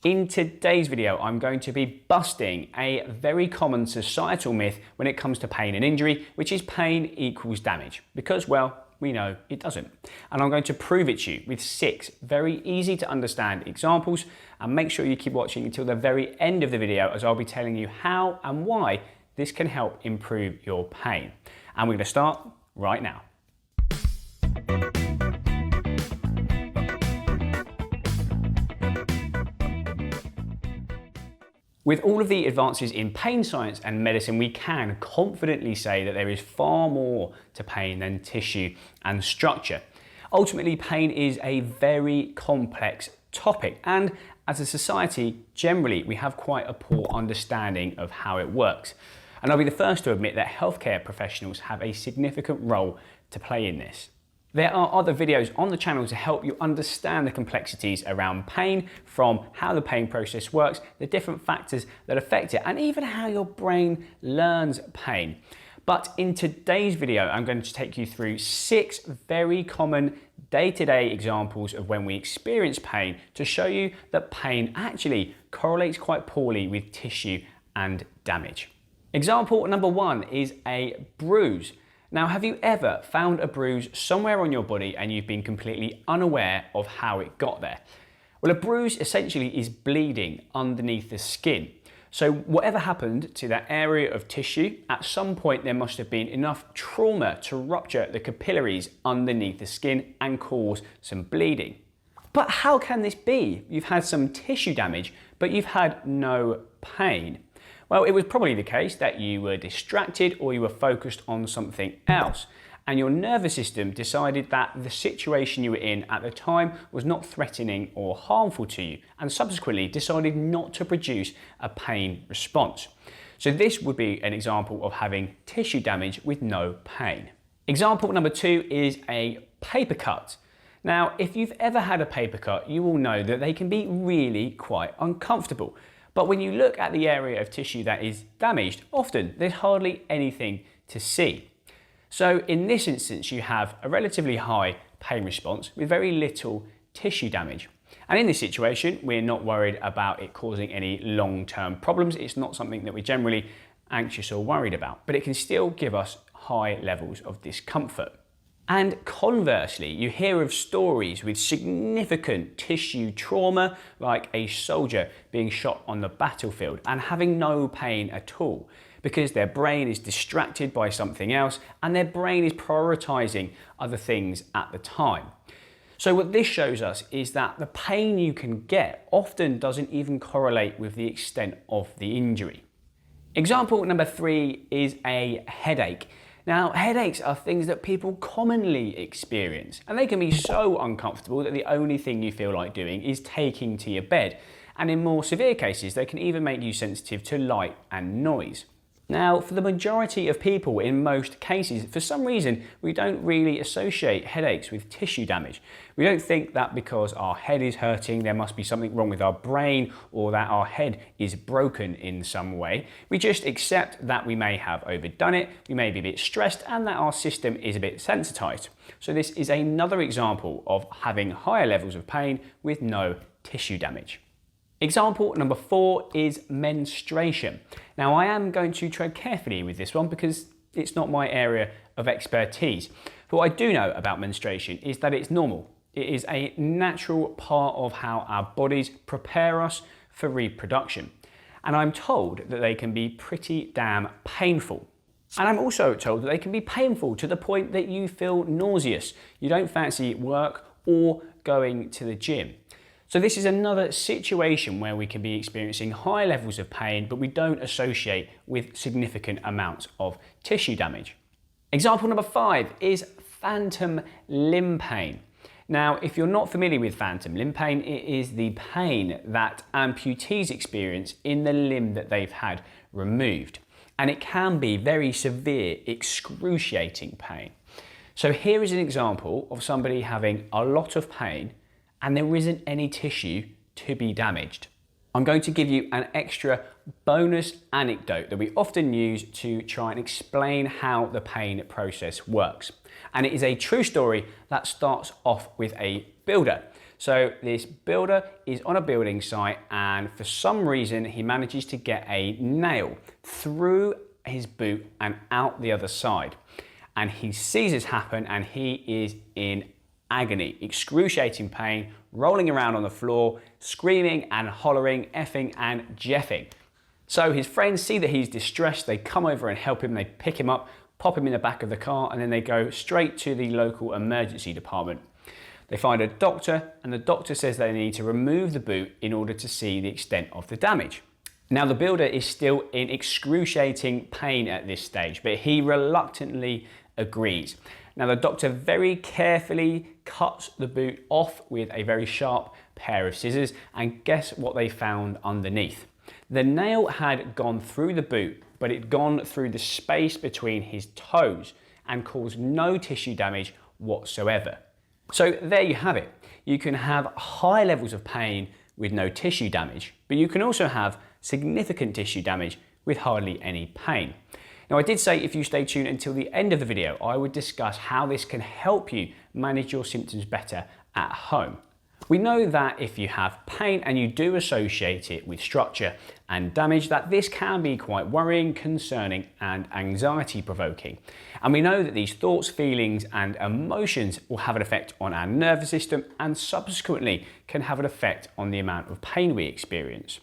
In today's video, I'm going to be busting a very common societal myth when it comes to pain and injury, which is pain equals damage, because, well, we know it doesn't. And I'm going to prove it to you with 6 very easy to understand examples, and make sure you keep watching until the very end of the video, as I'll be telling you how and why this can help improve your pain. And we're going to start right now. With all of the advances in pain science and medicine, we can confidently say that there is far more to pain than tissue and structure. Ultimately, pain is a very complex topic, and as a society, generally, we have quite a poor understanding of how it works. And I'll be the first to admit that healthcare professionals have a significant role to play in this. There are other videos on the channel to help you understand the complexities around pain, from how the pain process works, the different factors that affect it, and even how your brain learns pain. But in today's video, I'm going to take you through 6 very common day-to-day examples of when we experience pain to show you that pain actually correlates quite poorly with tissue and damage. Example number 1 is a bruise. Now, have you ever found a bruise somewhere on your body and you've been completely unaware of how it got there? Well, a bruise essentially is bleeding underneath the skin. So whatever happened to that area of tissue, at some point there must have been enough trauma to rupture the capillaries underneath the skin and cause some bleeding. But how can this be? You've had some tissue damage, but you've had no pain. Well, it was probably the case that you were distracted or you were focused on something else, and your nervous system decided that the situation you were in at the time was not threatening or harmful to you, and subsequently decided not to produce a pain response. So this would be an example of having tissue damage with no pain. Example number 2 is a paper cut. Now, if you've ever had a paper cut, you will know that they can be really quite uncomfortable. But when you look at the area of tissue that is damaged, often there's hardly anything to see. So in this instance, you have a relatively high pain response with very little tissue damage. And in this situation, we're not worried about it causing any long-term problems. It's not something that we're generally anxious or worried about, but it can still give us high levels of discomfort. And conversely, you hear of stories with significant tissue trauma, like a soldier being shot on the battlefield and having no pain at all, because their brain is distracted by something else and their brain is prioritizing other things at the time. So what this shows us is that the pain you can get often doesn't even correlate with the extent of the injury. Example number 3 is a headache. Now, headaches are things that people commonly experience, and they can be so uncomfortable that the only thing you feel like doing is taking to your bed. And in more severe cases, they can even make you sensitive to light and noise. Now, for the majority of people, in most cases, for some reason, we don't really associate headaches with tissue damage. We don't think that because our head is hurting, there must be something wrong with our brain, or that our head is broken in some way. We just accept that we may have overdone it, we may be a bit stressed, and that our system is a bit sensitized. So this is another example of having higher levels of pain with no tissue damage. Example number 4 is menstruation. Now, I am going to tread carefully with this one because it's not my area of expertise. But what I do know about menstruation is that it's normal. It is a natural part of how our bodies prepare us for reproduction. And I'm told that they can be pretty damn painful. And I'm also told that they can be painful to the point that you feel nauseous. You don't fancy work or going to the gym. So this is another situation where we can be experiencing high levels of pain, but we don't associate with significant amounts of tissue damage. Example number 5 is phantom limb pain. Now, if you're not familiar with phantom limb pain, it is the pain that amputees experience in the limb that they've had removed. And it can be very severe, excruciating pain. So here is an example of somebody having a lot of pain and there isn't any tissue to be damaged. I'm going to give you an extra bonus anecdote that we often use to try and explain how the pain process works. And it is a true story that starts off with a builder. So this builder is on a building site, and for some reason he manages to get a nail through his boot and out the other side. And he sees this happen and he is in agony, excruciating pain, rolling around on the floor, screaming and hollering, effing and jeffing. So his friends see that he's distressed, they come over and help him, they pick him up, pop him in the back of the car, and then they go straight to the local emergency department. They find a doctor, and the doctor says they need to remove the boot in order to see the extent of the damage. Now the builder is still in excruciating pain at this stage, but he reluctantly agrees. Now the doctor very carefully cuts the boot off with a very sharp pair of scissors, and guess what they found underneath? The nail had gone through the boot, but it'd gone through the space between his toes and caused no tissue damage whatsoever. So there you have it. You can have high levels of pain with no tissue damage, but you can also have significant tissue damage with hardly any pain. Now I did say if you stay tuned until the end of the video, I would discuss how this can help you manage your symptoms better at home. We know that if you have pain and you do associate it with structure and damage, that this can be quite worrying, concerning and anxiety provoking. And we know that these thoughts, feelings and emotions will have an effect on our nervous system and subsequently can have an effect on the amount of pain we experience.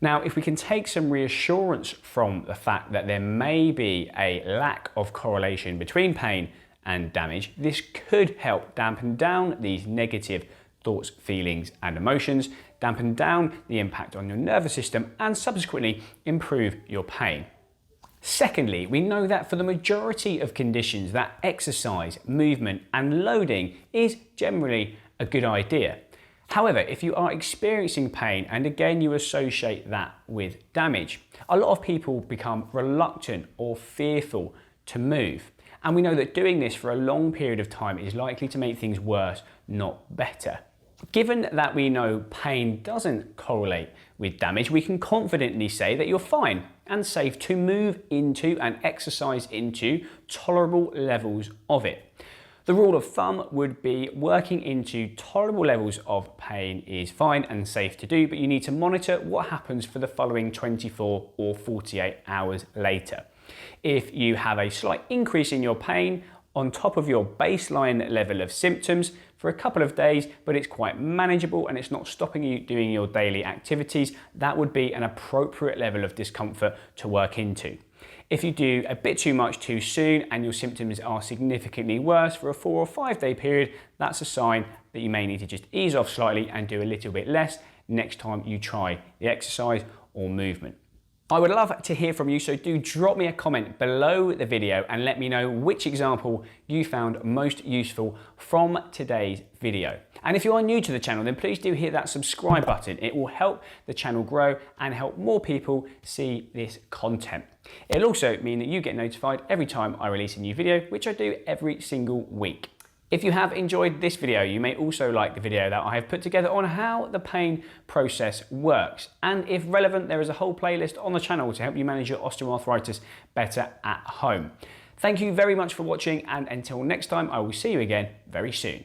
Now, if we can take some reassurance from the fact that there may be a lack of correlation between pain and damage, this could help dampen down these negative thoughts, feelings and emotions, dampen down the impact on your nervous system and subsequently improve your pain. Secondly, we know that for the majority of conditions that exercise, movement and loading is generally a good idea. However, if you are experiencing pain and again you associate that with damage, a lot of people become reluctant or fearful to move. And we know that doing this for a long period of time is likely to make things worse, not better. Given that we know pain doesn't correlate with damage, we can confidently say that you're fine and safe to move into and exercise into tolerable levels of it. The rule of thumb would be working into tolerable levels of pain is fine and safe to do, but you need to monitor what happens for the following 24 or 48 hours later. If you have a slight increase in your pain on top of your baseline level of symptoms for a couple of days, but it's quite manageable and it's not stopping you doing your daily activities, that would be an appropriate level of discomfort to work into. If you do a bit too much too soon and your symptoms are significantly worse for a 4 or 5 day period, that's a sign that you may need to just ease off slightly and do a little bit less next time you try the exercise or movement. I would love to hear from you, so do drop me a comment below the video and let me know which example you found most useful from today's video. And if you are new to the channel, then please do hit that subscribe button. It will help the channel grow and help more people see this content. It'll also mean that you get notified every time I release a new video, which I do every single week. If you have enjoyed this video, you may also like the video that I have put together on how the pain process works. And if relevant, there is a whole playlist on the channel to help you manage your osteoarthritis better at home. Thank you very much for watching, and until next time, I will see you again very soon.